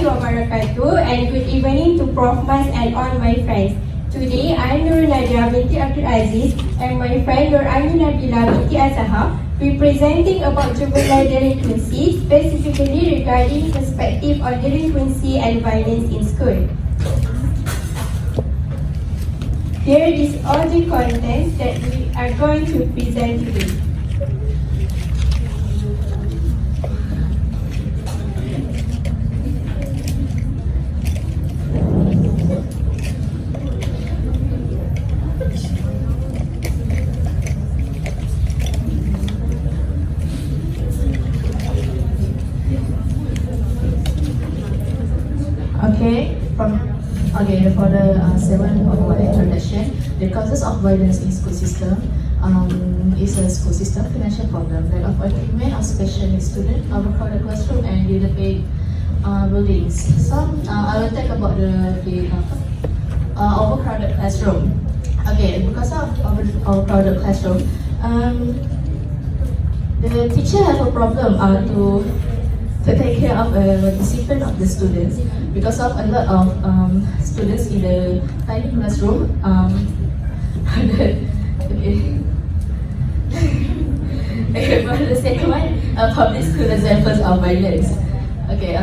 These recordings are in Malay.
wabarakatuh, and good evening to Prof. Mas and all my friends. Today, I am NURUL NADIA binti AZIZ and my friend NABILA binti AZAHAR representing about juvenile delinquency, specifically regarding perspective on delinquency and violence in school. Here is all the contents that we are going to present today. For the 7.1 introduction, the causes of violence in school system is a school system financial problem, lack of equipment of special needs students, overcrowded classroom, and underpaid buildings. I will talk about the overcrowded classroom. Okay, because of overcrowded classroom, the teacher have a problem to take care of discipline of the students because of a lot of students in the tiny classroom. Okay, for the second one, public school examples of violence. Okay,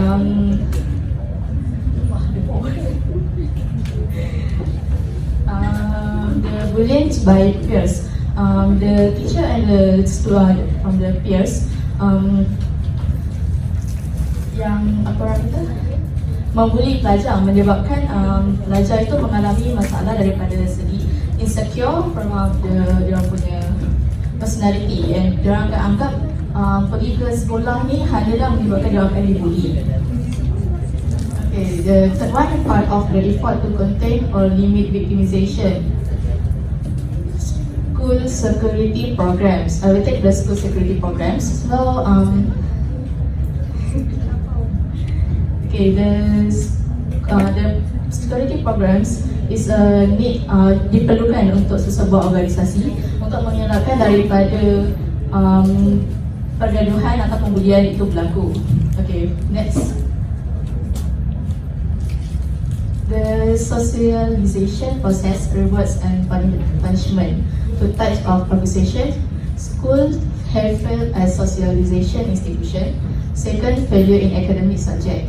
the bullying by peers. The teacher and the student from the peers yang membuli pelajar menyebabkan pelajar itu mengalami masalah daripada segi insecure from dia punya personality, and dia akan anggap pergi ke sekolah ni hanyalah menyebabkan dia akan dibuli. Okay, the third one, part of the effort to contain or limit victimization. School security programs. I will take the school security programs. So okay, the security programs is a need diperlukan untuk sesebuah organisasi untuk mengelakkan daripada pergaduhan atau pembulian itu berlaku. Okay, next. The socialization process, rewards and punishment. To types of organization, schools have failed as socialization institution. Second, failure in academic subject.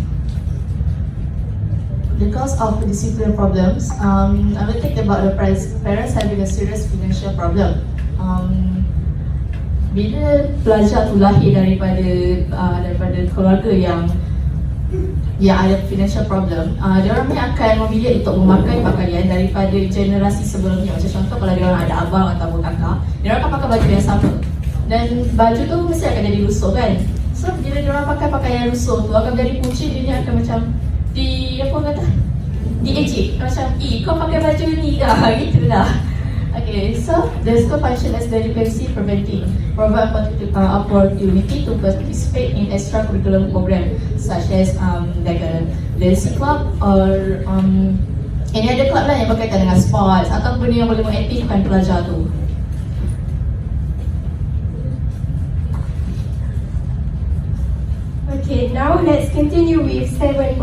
The cause of discipline problems, I will think about the parents having a serious financial problem. Bila pelajar tu lahir daripada keluarga yang ada financial problem, dia orang ni akan memilih untuk memakai pakaian daripada generasi sebelumnya. Macam contoh, kalau dia orang ada abang atau kakak, dia orang akan pakai baju yang sama, dan baju tu mesti akan jadi lusuh kan. So bila dia orang pakai pakaian yang lusuh tu, akan jadi punca, dia akan macam diejek macam, kau pakai baju ni gitulah. Okay, so the school function as delinquency preventing, provide opportunity to participate in extracurricular program such as like a dance club or any other club lah yang berkaitan dengan sports atau benda yang boleh mengaktifkan pelajar tu. Okay, now let's continue with 7.3,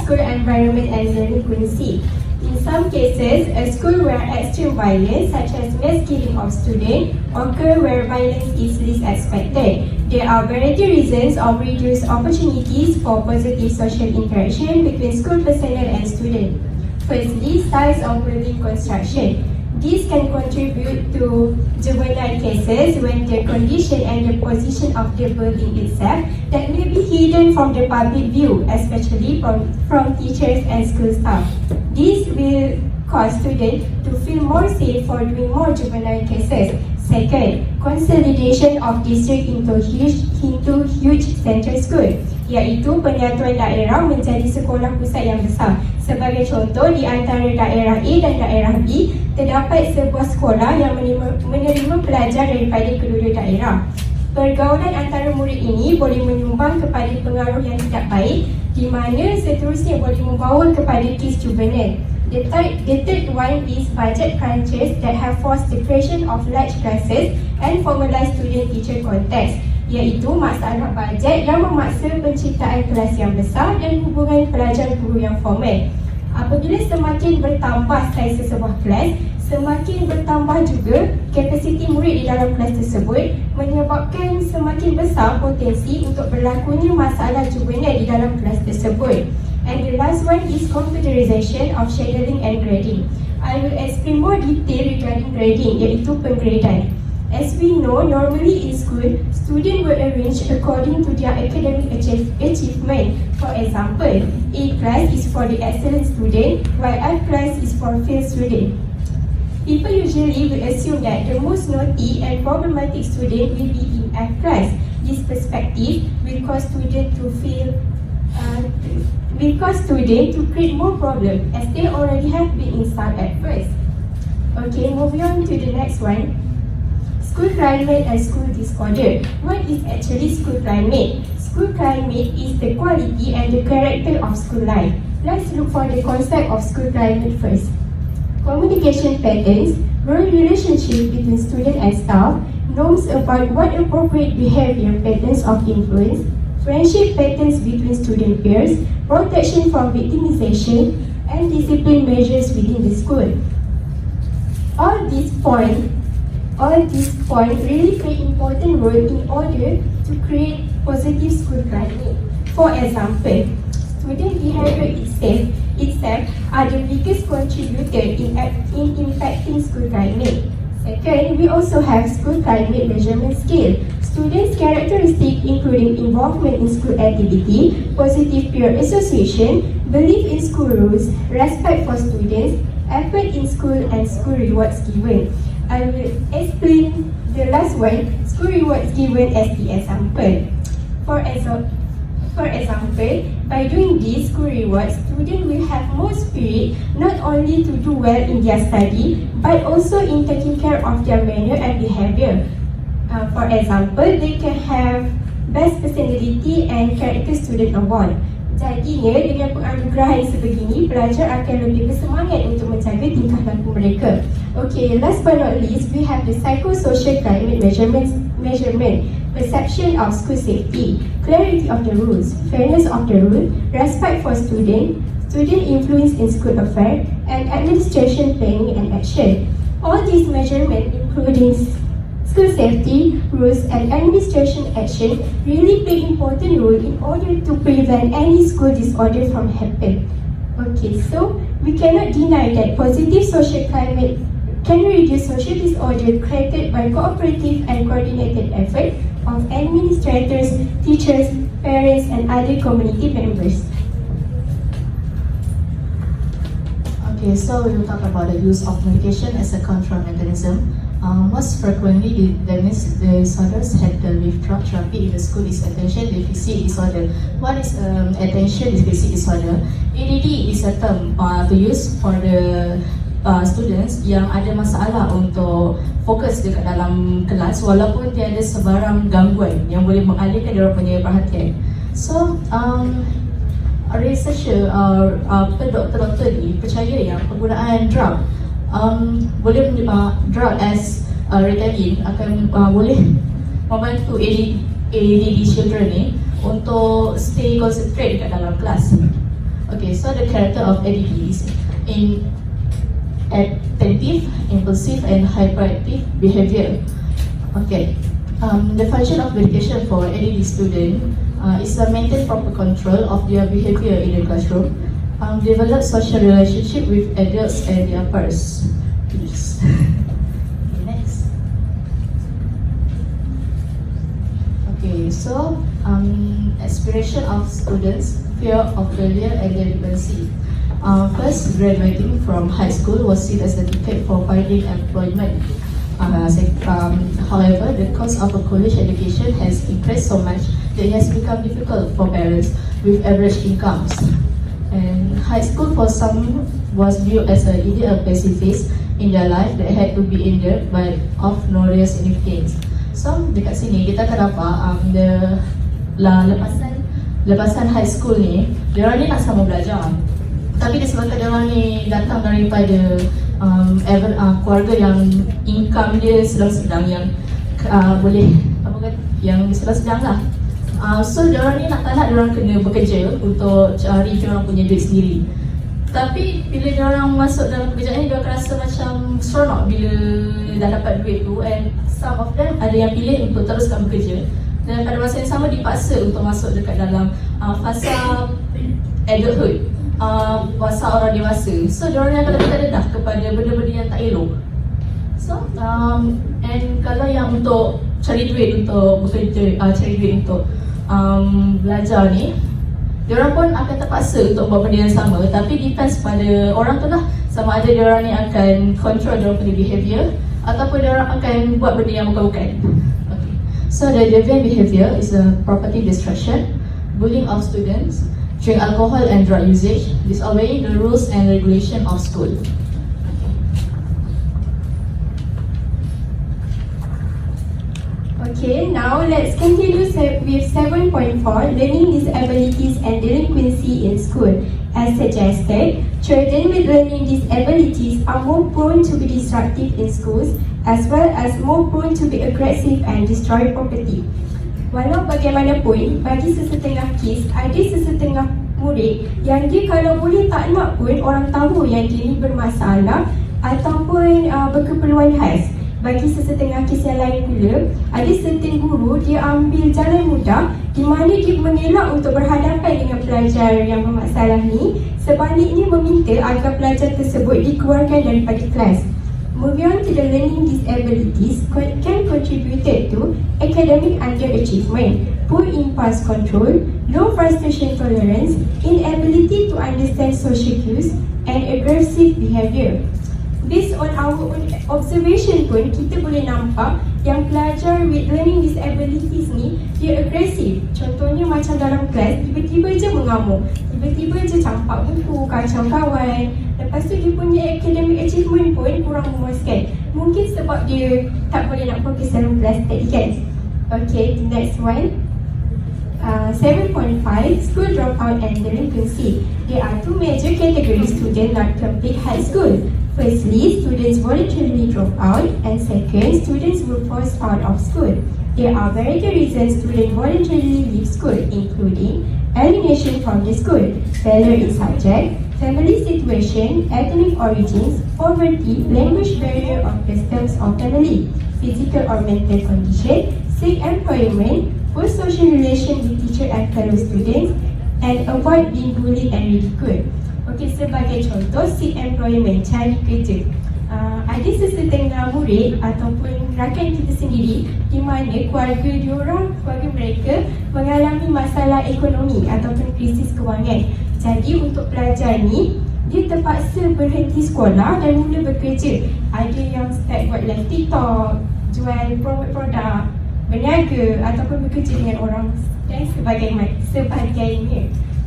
school environment and delinquency. In some cases, a school where extreme violence such as mass killing of students occur where violence is least expected. There are variety reasons of reduced opportunities for positive social interaction between school personnel and students. Firstly, size of building construction. This can contribute to juvenile cases when the condition and the position of the building itself that may be hidden from the public view, especially from teachers and school staff. This will cause students to feel more safe for doing more juvenile cases. Second, consolidation of district into huge central school, iaitu penyatuan daerah menjadi sekolah pusat yang besar. Sebagai contoh, di antara daerah A dan daerah B, terdapat sebuah sekolah yang menerima pelajar daripada kedua-dua daerah. Pergaulan antara murid ini boleh menyumbang kepada pengaruh yang tidak baik, di mana seterusnya boleh membawa kepada kes juvenile. The third one is budget crunches that have forced the creation of large classes and formalized student-teacher contacts. iaitu masalah bajet yang memaksa penciptaan kelas yang besar dan hubungan pelajar-guru yang formal. Apabila semakin bertambah saiz sebuah kelas, semakin bertambah juga kapasiti murid di dalam kelas tersebut, menyebabkan semakin besar potensi untuk berlakunya masalah juganan di dalam kelas tersebut. And the last one is computerization of scheduling and grading. I will explain more detail regarding grading, iaitu penggradan. As we know, normally in school, students were arranged according to their academic achievement. For example, A class is for the excellent student, while F class is for fail student. People usually will assume that the most naughty and problematic student will be in F class. This perspective will cause students to create more problems as they already have been inside at first. Okay, moving on to the next one. School climate and school disorder. What is actually school climate? School climate is the quality and the character of school life. Let's look for the concept of school climate first. Communication patterns, role relationship between student and staff, norms about what appropriate behavior patterns of influence, friendship patterns between student peers, protection from victimization, and discipline measures within the school. All these points really play important role in order to create positive school climate. For example, student behavior itself are the biggest contributor in impacting school climate. Second, we also have school climate measurement scale. Students' characteristics including involvement in school activity, positive peer association, belief in school rules, respect for students, effort in school, and school rewards given. I will explain the last one, school rewards given, as the example. For example, by doing this school rewards, students will have more spirit not only to do well in their study, but also in taking care of their manner and behavior. For example, they can have best personality and character student award. Jadinya, dengan penganugerahan sebegini, pelajar akan lebih bersemangat untuk menjaga tingkah laku mereka. Okay, last but not least, we have the psychosocial climate measurement, perception of school safety, clarity of the rules, fairness of the rule, respect for student influence in school affairs, and administration planning and action. All these measurements, including school safety, rules, and administration action, really play important role in order to prevent any school disorder from happening. Okay, so we cannot deny that positive social climate can reduce social disorder created by cooperative and coordinated effort of administrators, teachers, parents, and other community members. Okay, so we will talk about the use of medication as a control mechanism. Most frequently, the disorders handled with drug therapy in the school is attention deficit disorder. What is attention deficit disorder? ADD is a term to use for the students yang ada masalah untuk fokus dekat dalam kelas walaupun tiada sebarang gangguan yang boleh mengalihkan dia punya perhatian. So, researcher doktor ni percaya yang penggunaan drug boleh drug as Ritalin akan boleh membantu ADD children ni untuk stay concentrate dekat dalam kelas. Okay, so the character of ADD is in attentive, impulsive, and hyperactive behavior. Okay, the function of medication for ADD student is to maintain proper control of their behavior in the classroom, develop social relationship with adults and their peers. Please. Next. Okay, so aspiration of students, fear of failure, and delinquency. First, graduating from high school was seen as a ticket for finding employment. However, the cost of a college education has increased so much that it has become difficult for parents with average incomes. And high school for some was viewed as an ideal pacifist in their life that had to be endured but of no real significance. So, dekat sini kita akan dapat lepasan high school ni, diorang ni nak sama belajar. Tapi disebabkan diorang ni datang daripada keluarga yang income dia sedang-sedang, yang boleh yang sedang lah. So diorang ni tak nak diorang kena bekerja untuk cari diorang punya duit sendiri. Tapi bila diorang masuk dalam pekerjaan ni, diorang akan rasa macam seronok bila dah dapat duit tu. And some of them ada yang pilih untuk teruskan bekerja, dan pada masa yang sama dipaksa untuk masuk dekat dalam fasa adulthood, fasa orang dewasa. So diorang ni akan lebih tak dedah kepada benda-benda yang tak elok. So and kalau yang untuk cari duit untuk bekerja, cari duit untuk belajar ni, diorang pun akan terpaksa untuk buat benda yang sama. Tapi depends pada orang tu lah, sama ada diorang ni akan control diorang punya behaviour ataupun diorang akan buat benda yang bukan-bukan. Okay. So the deviant behaviour is a property destruction, bullying of students, drink alcohol and drug usage, disobeying the rules and regulation of school. Okay, now let's continue with 7.4, learning disabilities and delinquency in school. As suggested, children with learning disabilities are more prone to be disruptive in schools, as well as more prone to be aggressive and destroy property. Walau bagaimanapun, bagi sesetengah kes, ada sesetengah murid yang dia kalau boleh tak nak pun orang tahu yang dia ni bermasalah ataupun berkeperluan khas. Bagi sesetengah kes yang lain pula, ada certain guru dia ambil jalan mudah di mana dia mengelak untuk berhadapan dengan pelajar yang bermasalah ni, sebaliknya meminta agar pelajar tersebut dikeluarkan daripada kelas. Moving on to the learning disabilities can contribute to academic underachievement, poor impulse control, low frustration tolerance, inability to understand social cues, and aggressive behaviour. Based on our own observation pun, kita boleh nampak yang pelajar with learning disabilities ni, dia agresif. Contohnya macam dalam kelas, tiba-tiba je mengamuk, tiba-tiba je campak buku, kacau kawan. Lepas tu dia punya academic achievement pun kurang memuaskan. Mungkin sebab dia tak boleh nak fokus dalam kelas tadi kan. Okay, the next one. 7.5, school dropout and delinquency. There are two major categories students not complete high school. Firstly, students voluntarily drop out, and second, students were forced out of school. There are various reasons students voluntarily leave school, including alienation from the school, failure in subject, family situation, ethnic origins, poverty, language barrier or customs of family, physical or mental condition, sick employment, poor social relation with teacher and fellow students, and avoid being bullied and ridiculed. Okey, sebagai contoh, seek employment, cari kerja. Ada sesetengah murid ataupun rakan kita sendiri di mana keluarga mereka mengalami masalah ekonomi ataupun krisis kewangan. Jadi untuk pelajar ni, dia terpaksa berhenti sekolah dan mula bekerja. Ada yang start buat live TikTok, jual produk, berniaga ataupun bekerja dengan orang dan sebagainya.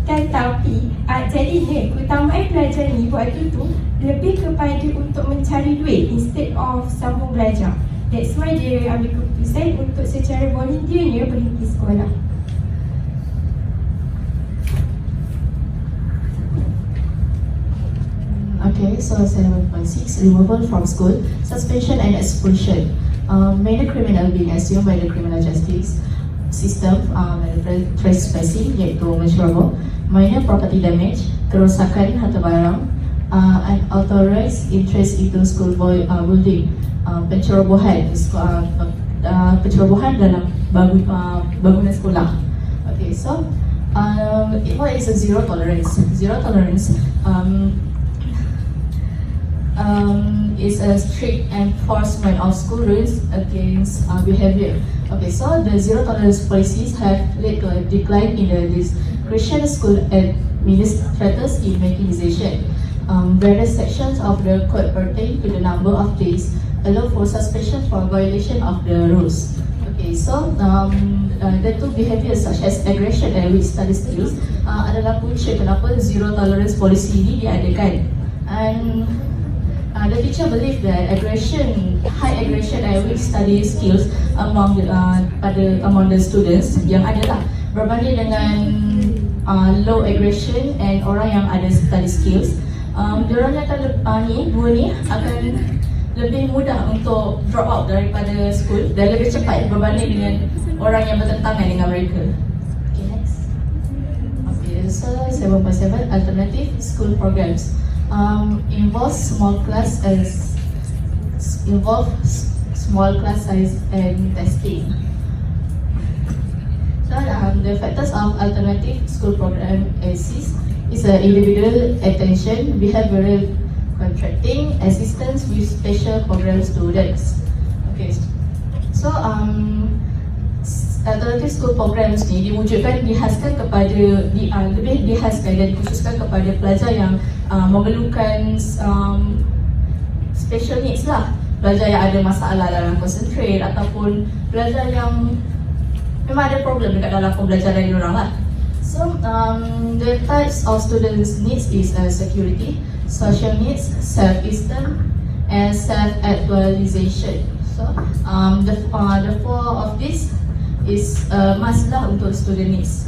Tetapi jadinya keutamaan pelajar ni waktu tu lebih kepada untuk mencari duit instead of sambung belajar. That's why dia ambil keputusan untuk secara volunteernya berhenti sekolah. Okay, so 7.6, removal from school, suspension and expulsion. Minor criminal being assumed by the criminal justice system, trespassing iaitu menceroboh, minor property damage, kerosakan harta barang, unauthorized interest into school building, pencerobohan dalam bangunan sekolah. Okay, so what is a zero tolerance? Zero tolerance is a strict enforcement of school rules against behavior. Okay, so the zero tolerance policies have led to a decline in the discretion school administrators in mechanization. Various sections of the code pertain to the number of days allow for suspension for violation of the rules. Okay, so the two behaviors such as aggression and weak study skills adalah punca kenapa zero tolerance policy ini diadakan. And the teacher believe that high aggression and weak study skills among the students yang adalah berbanding dengan low aggression and orang yang ada study skills, diorang akan dua ni akan lebih mudah untuk drop out daripada school dan lebih cepat berbanding dengan orang yang bertentangan dengan mereka. Okay, next. Okay, so 7.7 alternative school programs involve small class size and testing. So the factors of alternative school program AZIZ is individual attention, behavioral contracting, assistance with special program students. Okay, so alternative school programs ni diwujudkan, dihaskan kepada lebih dihaskan dan dikhususkan kepada pelajar yang memerlukan special needs lah, pelajar yang ada masalah dalam concentrate ataupun pelajar yang memang ada problem dekat dalam pembelajaran diorang lah. So the types of students needs is security, social needs, self-esteem, and self-actualization. So the four of this is must lah untuk student needs.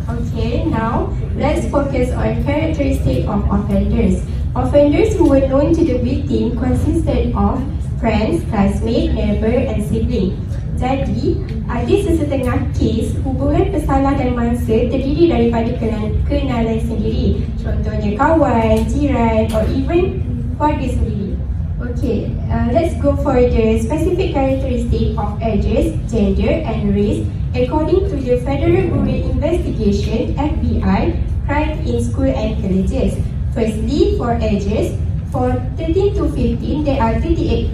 Okay, now let's focus on characteristics of offenders. Offenders who were known to the victim consisted of friends, classmates, neighbor, and sibling. Jadi, ada sesetengah kes hubungan pesalah dan mangsa terdiri daripada kenalan sendiri. Contohnya kawan, jiran, or even keluarga sendiri. Okay, let's go for the specific characteristic of ages, gender, and race according to the Federal Bureau Investigation (FBI) crime in school and colleges. Firstly, for ages, for 13 to 15 there are 38%,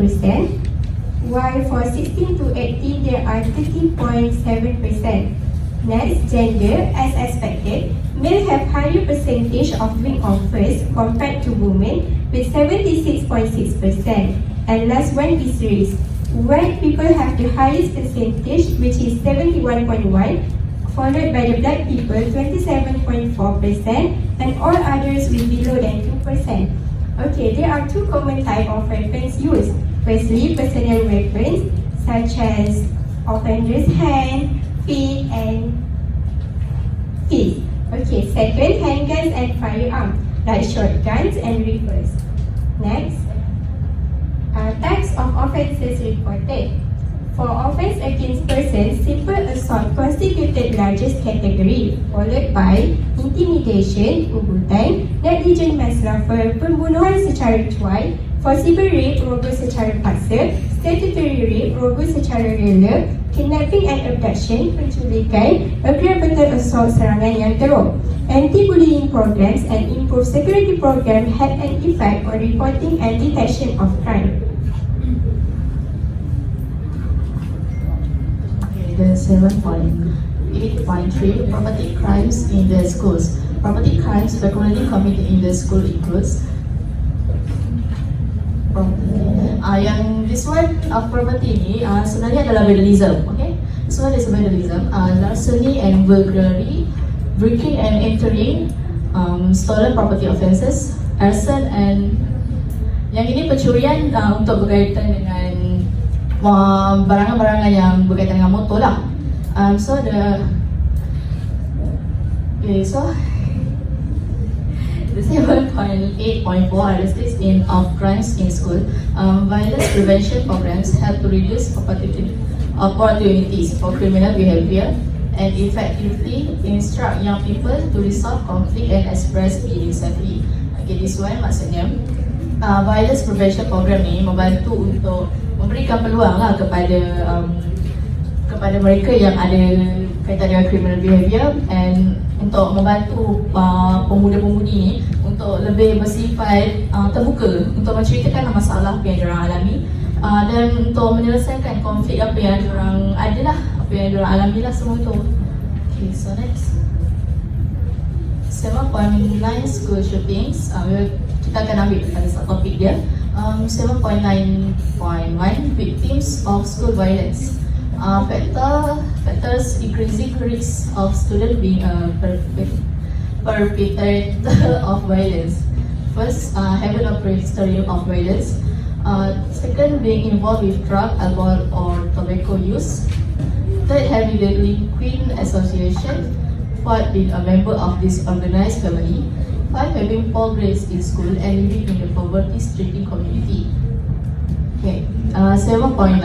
while for 16 to 18 there are 30.7%. Next, gender, as expected, males have higher percentage of doing offers compared to women with 76.6%. And last one is race. White people have the highest percentage, which is 71.1%, followed by the black people 27.4%, and all others with below than 2%. Okay, there are two common types of weapons used. Firstly, personal weapons such as offender's hand, feet, and fist. Okay, second, handguns and firearms like shotguns and rifles. Next, types of offences reported. For offence against persons, simple assault constituted largest category, followed by intimidation, ugutan, negligent manslaughter, pembunuhan secara cuai, forcible rape, rogol secara paksa, statutory rape, rogol secara rela, kidnapping and abduction, penculikan, aggravated assault, serangan yang teruk. Anti-bullying programs and improved security program had an effect on reporting and detection of crime. The 7.8.3 property crimes in the schools. Property crimes frequently committed in the school includes yang this one of property ni sebenarnya adalah vandalism. Okay, this one is vandalism, larceny and burglary, breaking and entering, stolen property offences, arson, and yang ini pencurian untuk berkaitan dengan barangan-barangan yang berkaitan dengan motor lah. So the 7.8.4 statistics of crimes in school. Violence prevention programs help to reduce opportunities for criminal behavior and effectively instruct young people to resolve conflict and express feelings safely. Okay, this one maksudnya violence prevention program ni membantu untuk memberikan peluang lah kepada mereka yang ada kaitan dengan criminal behavior, and untuk membantu pemuda-pemudi ni untuk lebih bersifat terbuka untuk menceritakan masalah apa yang diorang alami, dan untuk menyelesaikan konflik apa yang diorang ada lah, apa yang diorang alami lah semua tu. Okay, so next 7.9 school shootings. Kita akan ambil pada satu topik dia. 7.9.1 victims of school violence. Factors increasing risk of student being a perpetrator of violence. First, having a history of violence. Second, being involved with drug, alcohol, or tobacco use. Third, having delinquent association. Fourth, being a member of disorganized family. 5. Having poor grades in school and living in the poverty-stricken community. Okay, 7.9.1.1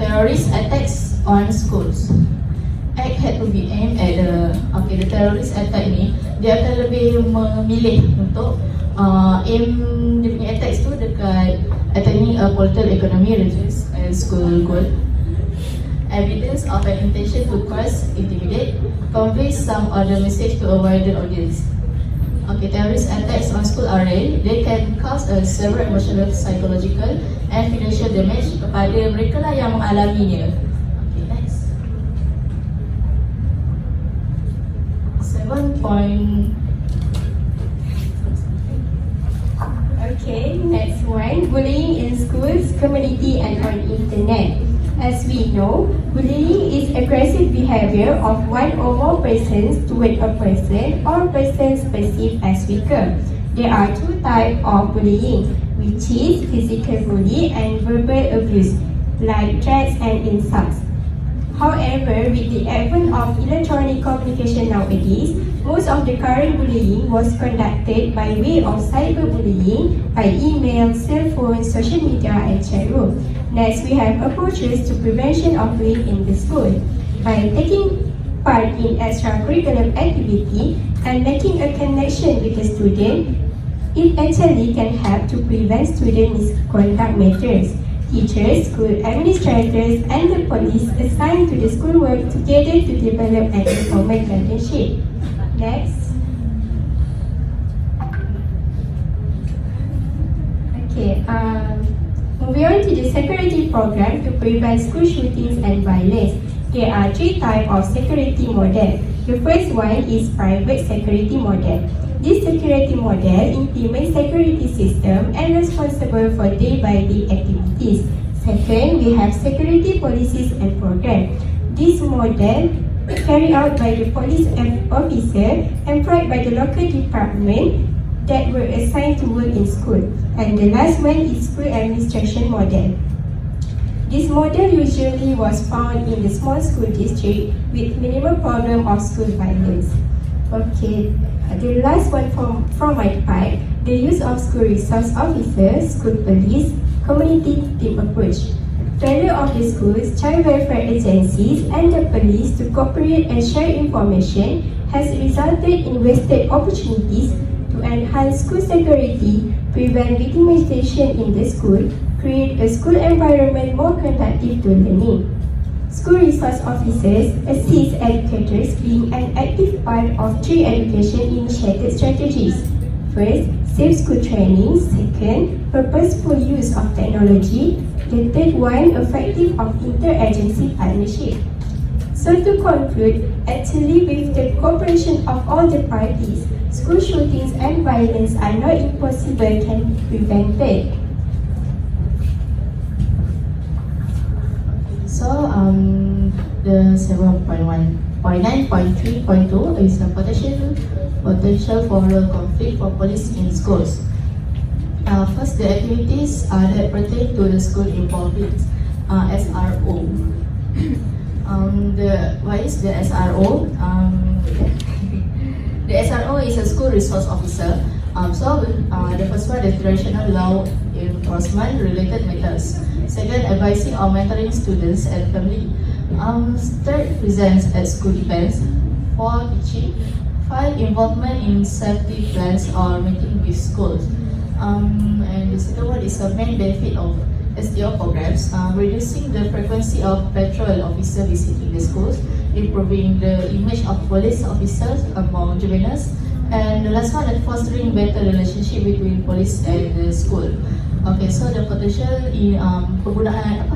terrorist attacks on schools. Act had to be aimed at the terrorist attack ni dia akan lebih memilih untuk aim dia punya attacks tu dekat attacking political economy religious and school goal. Evidence of an intention to cause, intimidate, convey some other message to a wider audience. Okay, terrorist attacks on school are rare. They can cause a severe emotional, psychological, and financial damage kepada mereka lah yang mengalaminya. Okay, next. 7. Okay, next one, bullying in schools, community and on internet. As we know, bullying is aggressive behavior of one or more persons toward a person or persons perceived as weaker. There are two types of bullying, which is physical bully and verbal abuse, like threats and insults. However, with the advent of electronic communication nowadays, most of the current bullying was conducted by way of cyberbullying by email, cell phone, social media and chat room. Next, we have approaches to prevention of bullying in the school. By taking part in extracurricular activity and making a connection with the student, it actually can help to prevent student misconduct matters. Teachers, school administrators and the police assigned to the school work together to develop an informal guardianship. Next. Okay, moving on to the security program to prevent school shootings and violence. There are three types of security model. The first one is private security model. This security model implements security system and responsible for day-by-day activities. Second, we have security policies and program. This model carried out by the police officer employed by the local department that were assigned to work in school. And the last one is school administration model. This model usually was found in the small school district with minimal problem of school violence. Okay, the last one from my part, the use of school resource officers, school police, community team approach. Failure of the schools, child welfare agencies and the police to cooperate and share information has resulted in wasted opportunities to enhance school security, prevent victimization in the school, create a school environment more conducive to learning. School resource officers assist educators being an active part of three education initiated strategies. First, safe school training. Second, purposeful use of technology. The third one, effective of interagency partnership. So to conclude, actually with the cooperation of all the parties, school shootings and violence are not impossible, can be prevented. So, the 7.1.9.3.2 is a potential for real conflict for police in schools. First, the activities that pertain to the school involvement, SRO. What is the SRO? The SRO is a school resource officer. The first one is traditional law enforcement related matters. Second, advising or mentoring students and family. Third, presence at school events. 4, teaching. 5, involvement in safety plans or meeting with schools. And the second one is a main benefit of SDO programs, reducing the frequency of patrol officers visiting the schools, improving the image of police officers among juveniles, and the last one is fostering better relationship between police and the school. Okay, so the potential in penggunaan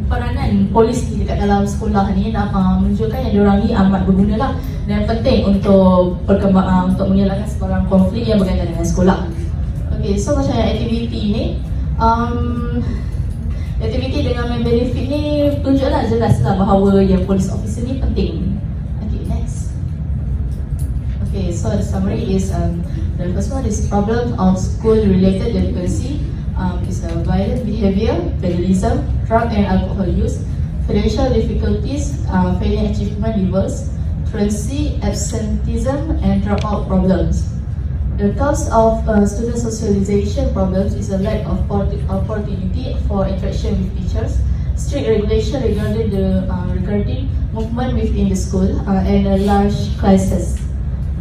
peranan polis di dekat dalam sekolah ni nak menunjukkan yang diorang ni amat berguna lah dan penting untuk perkembangan untuk menyelesaikan sebarang konflik yang berkaitan dengan sekolah. Okay, so macam aktiviti ni, aktiviti dengan main benefit ni tunjuklah jelas lah bahawa yang police officer ni penting. Okay, next. Okay, so the summary is the first one is problem of school-related delinquency. Is violent behavior, vandalism, drug and alcohol use, financial difficulties, failing achievement levels, truancy, absenteeism, and dropout problems. The cause of student socialization problems is a lack of opportunity for interaction with teachers, strict regulation regarding movement within the school, and large classes.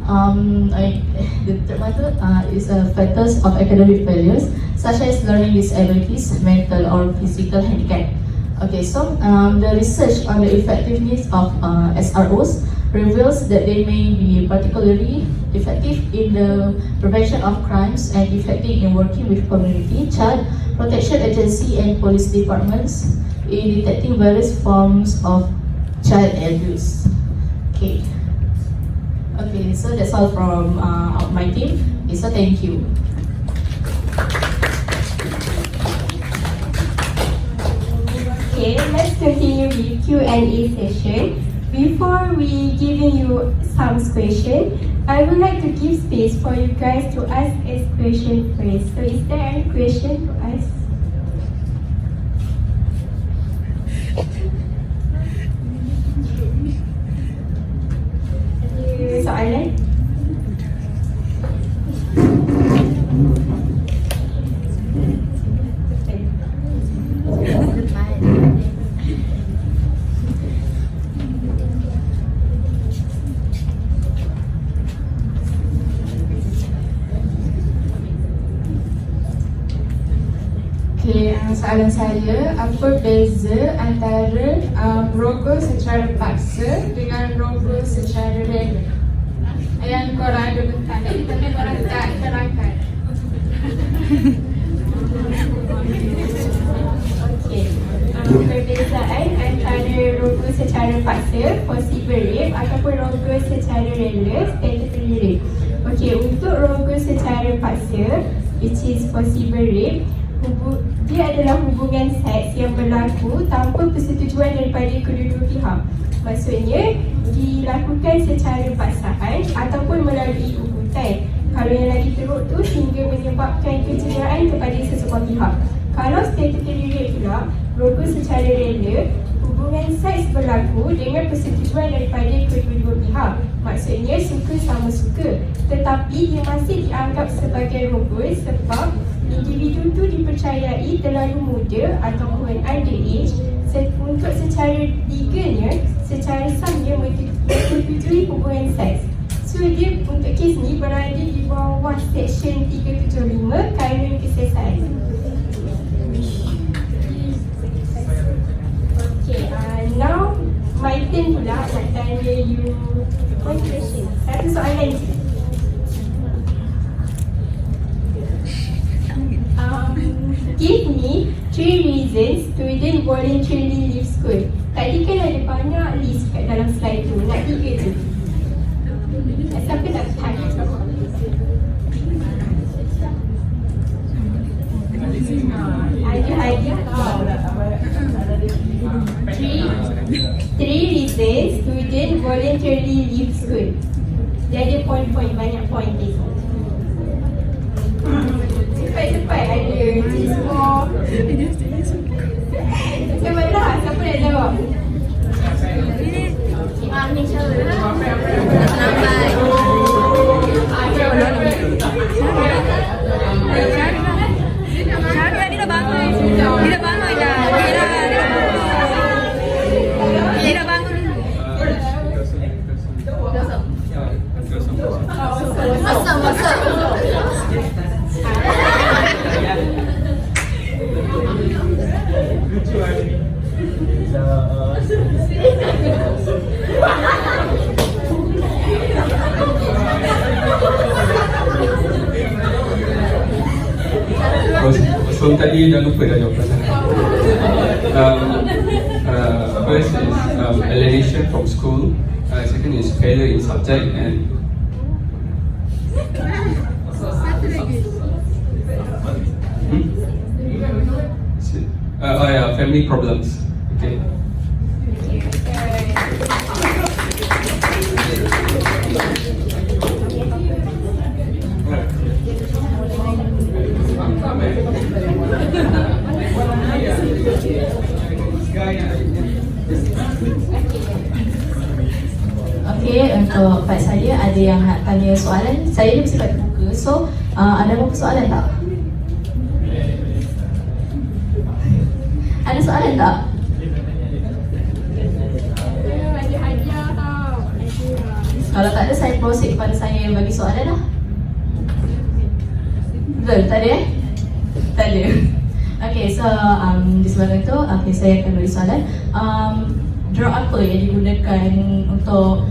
The third method is factors of academic failures, such as learning disabilities, mental or physical handicap. Okay, so the research on the effectiveness of SROs reveals that they may be particularly effective in the prevention of crimes and effective in working with community, child protection agency and police departments in detecting various forms of child abuse. Okay. Okay, so that's all from my team. Okay, so thank you. Okay, let's continue with Q&A session. Before we giving you some question, I would like to give space for you guys to ask a question first. So is there any question to ask? Ada soalan? Soalan saya, apa beza antara rogol secara paksa dengan rogol secara random? Yang korang ada bentang, tapi korang tak terangkan. Okay. Perbezaan antara rogol secara paksa, possible rape, ataupun rogol secara random, statutory rape. Okay, untuk rogol secara paksa, which is possible rape, dia adalah hubungan seks yang berlaku tanpa persetujuan daripada kedua-dua pihak. Maksudnya, dilakukan secara paksaan ataupun melalui ugutan. Kalau yang lagi teruk tu sehingga menyebabkan kecederaan kepada sesebuah pihak. Kalau statutory rape pula, rogol secara random, hubungan seks berlaku dengan persetujuan daripada kedua-dua pihak. Maksudnya, suka sama suka. Tetapi dia masih dianggap sebagai rogol sebab individu tu dipercayai terlalu muda ataupun underage untuk secara legalnya, secara samnya menyetujui hubungan seks. So dia untuk kes ni berada di bawah Seksyen 375 Kanun Kesiasaan. Okay, now my turn pula nak tanya you one question. Satu soalan je. Give me 3 reasons student voluntarily leave school. Tadi kan ada banyak list kat dalam slide tu. Nak 3 je. Siapa nak tanya? Ada idea? 3 reasons student voluntarily leave school. Dia ada point-point, banyak point ni. Cepat-cepat ada semua. Cepatlah, siapa nak jawab? Amin, insyaAllah. Lambat. Dia dah bangun. Dia dah bangun dah. Dia dah bangun. Masuk. So tadi dah lupa dah jawab pasal first is alienation from school, second is failure in subject, and family problems. Okay. Okay, part saya ada yang nak tanya soalan. Saya ni bersifat terbuka. So, ada apa soalan tak? Ada soalan tak? Kalau tak ada, saya proceed kepada saya yang bagi soalan lah. Betul? Tak ada Tak ada. Okay, so disebabkan itu, okay, saya akan beri soalan. Drug apa yang digunakan untuk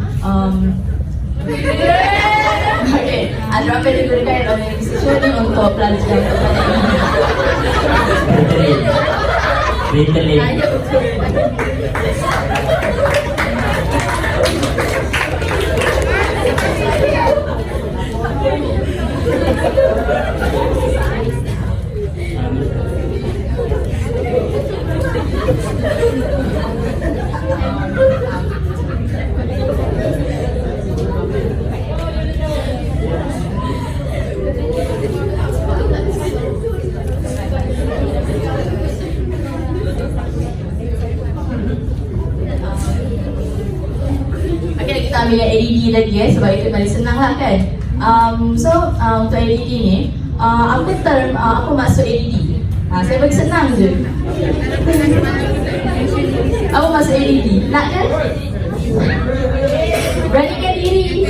okay, drug apa yang digunakan oleh researcher ni untuk pelajar? Ritalin. Okay, kita ambil yang ADD lagi sebab itu paling senang lah kan. So untuk ADD ni, apa maksud ADD? Saya bagi senang je. Apa maksud ADD? Nak kan? Beranikan diri.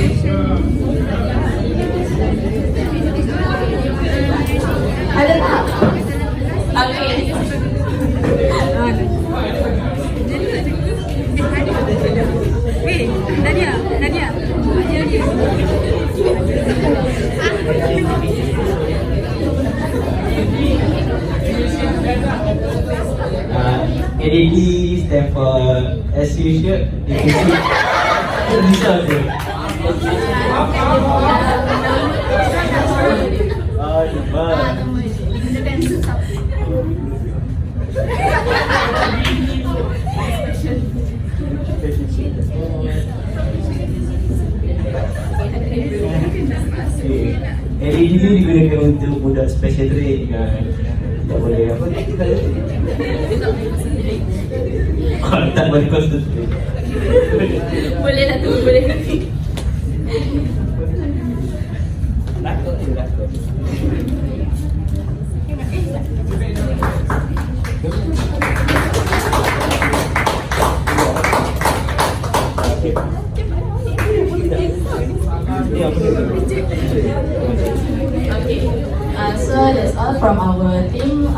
Ada tak? Okay. Nadia, Nadia. ADD stand for as usual. Bisa tu. ADD ni digunakan untuk budak special trade kan. Tak boleh apa ni? Tak boleh konsentrate. Boleh lah tu, boleh. Lakuk je lakuk. Okay, so that's all from our team.